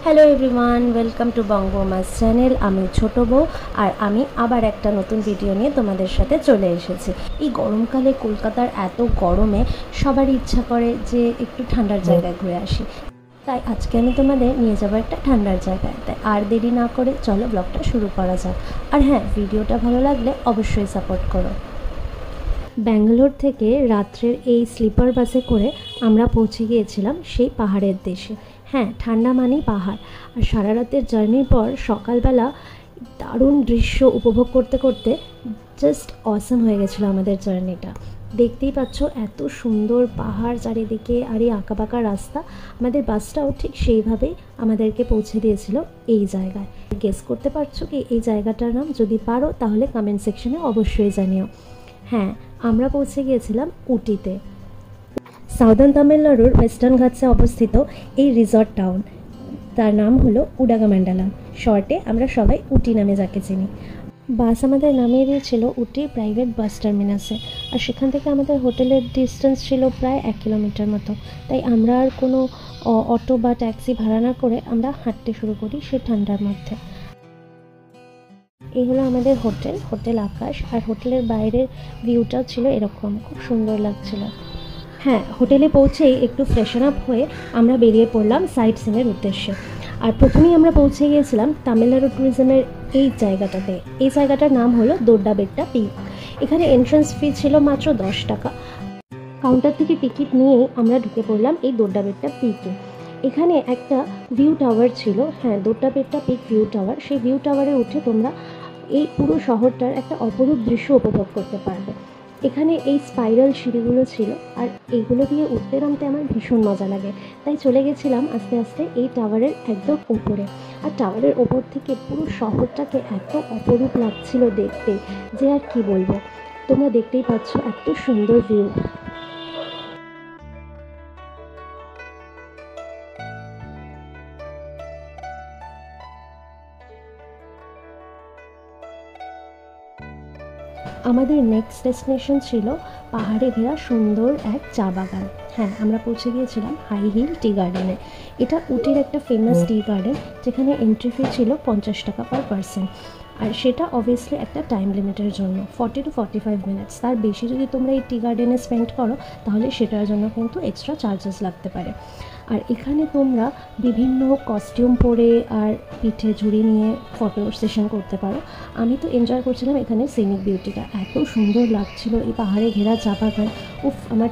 Hello everyone, welcome to বঙ্গমাস channel. আমি ছোট বউ, আর আমি আবার একটা নতুন ভিডিও নিয়ে তোমাদের সাথে চলে এসেছি। এই গরমকালে কলকাতার এত গরমে সবারই ইচ্ছা করে যে একটু ঠান্ডার জায়গায় ঘুরে আসি। তাই আজকে আমি তোমাদের নিয়ে যাবো একটা ঠান্ডার জায়গায়। তাই আর দেরি না করে চলো ব্লগটা শুরু করা যাক। আর হ্যাঁ, ভিডিওটা ভালো লাগলে অবশ্যই সাপোর্ট করো। ব্যাঙ্গালোর থেকে রাত্রের এই স্লিপার বাসে করে আমরা পৌঁছে গিয়েছিলাম সেই পাহাড়ের দেশে। হ্যাঁ, ঠান্ডা মানেই পাহাড়। আর সারা রাতের জার্নির পর সকালবেলা দারুণ দৃশ্য উপভোগ করতে করতে জাস্ট অসাম হয়ে গেছিলো আমাদের জার্নিটা। দেখতেই পাচ্ছ এত সুন্দর পাহাড় চারিদিকে, আর এই আঁকাবাঁকা রাস্তা। আমাদের বাসটাও ঠিক সেইভাবেই আমাদেরকে পৌঁছে দিয়েছিল এই জায়গায়। গেস করতে পারছো কি এই জায়গাটার নাম? যদি পারো তাহলে কমেন্ট সেকশনে অবশ্যই জানিও। হ্যাঁ, আমরা পৌঁছে গিয়েছিলাম উটিতে। সাউদার্ন তামিলনাড়ুর ওয়েস্টার্ন ঘাটসে অবস্থিত এই রিসর্ট টাউন, তার নাম হলো উডাগামান্ডালাম। শর্টে আমরা সবাই উটি নামে যাকে চিনি। বাস আমাদের নামিয়ে দিয়েছিল উটির প্রাইভেট বাস টার্মিনাসে, আর সেখান থেকে আমাদের হোটেলের ডিস্টেন্স ছিল প্রায় 1 কিলোমিটার মতো। তাই আমরা আর কোনো অটো বা ট্যাক্সি ভাড়া না করে আমরা হাঁটতে শুরু করি সে ঠান্ডার মধ্যে। এই হলো আমাদের হোটেল আকাশ। আর হোটেলের বাইরের ভিউটাও ছিল এরকম, খুব সুন্দর লাগছিল। হ্যাঁ, হোটেলে পৌঁছেই একটু ফ্রেশন আপ হয়ে আমরা বেরিয়ে পড়লাম সাইট সিনের উদ্দেশ্যে। আর প্রথমেই আমরা পৌঁছে গিয়েছিলাম তামিলনাড়ু ট্যুরিজমের এই জায়গাটাতে। এই জায়গাটার নাম হলো দোড্ডাবেট্টা পিক। এখানে এন্ট্রান্স ফি ছিল মাত্র 10 টাকা। কাউন্টার থেকে টিকিট নিয়েই আমরা ঢুকে পড়লাম এই দোড্ডাবেট্টা পিকে। এখানে একটা ভিউ টাওয়ার ছিল। হ্যাঁ, দোড্ডাবেট্টা পিক ভিউ টাওয়ার। সেই ভিউ টাওয়ারে উঠে তোমরা এই পুরো শহরটার একটা অপরূপ দৃশ্য উপভোগ করতে পারবে। এখানে এই স্পাইরাল সিঁড়িগুলো ছিল, আর এইগুলো দিয়ে উঠতে নামতে আমার ভীষণ মজা লাগে। তাই চলে গেছিলাম আস্তে আস্তে এই টাওয়ারের একদম উপরে। আর টাওয়ারের ওপর থেকে পুরো শহরটাকে এত অপরূপ লাগছিল দেখতে যে আর কি বলবো। তোমরা দেখতেই পাচ্ছ এত সুন্দর ভিউ। আমাদের নেক্সট ডেস্টিনেশন ছিল পাহাড়ে ঘেরা সুন্দর এক চা বাগান। হ্যাঁ, আমরা পৌঁছে গিয়েছিলাম হাই হিল টি গার্ডেনে। এটা উটির একটা ফেমাস টি গার্ডেন, যেখানে এন্ট্রি ফি ছিল 50 টাকা পার পারসন। আর সেটা অবভিয়াসলি একটা টাইম লিমিটের জন্য, 40 to 45 মিনিটস। তার বেশি যদি তোমরা এই টি গার্ডেনে স্পেন্ড করো তাহলে সেটার জন্য কিন্তু এক্সট্রা চার্জেস লাগতে পারে। আর এখানে তোমরা বিভিন্ন কস্টিউম পরে আর পিঠে ঝুড়ি নিয়ে ফটো সেশন করতে পারো। আমি তো এনজয় করছিলাম এখানে সিনিক বিউটিটা। এত সুন্দর লাগছিল এই পাহাড়ে ঘেরা চা বাগান। উফ, আমার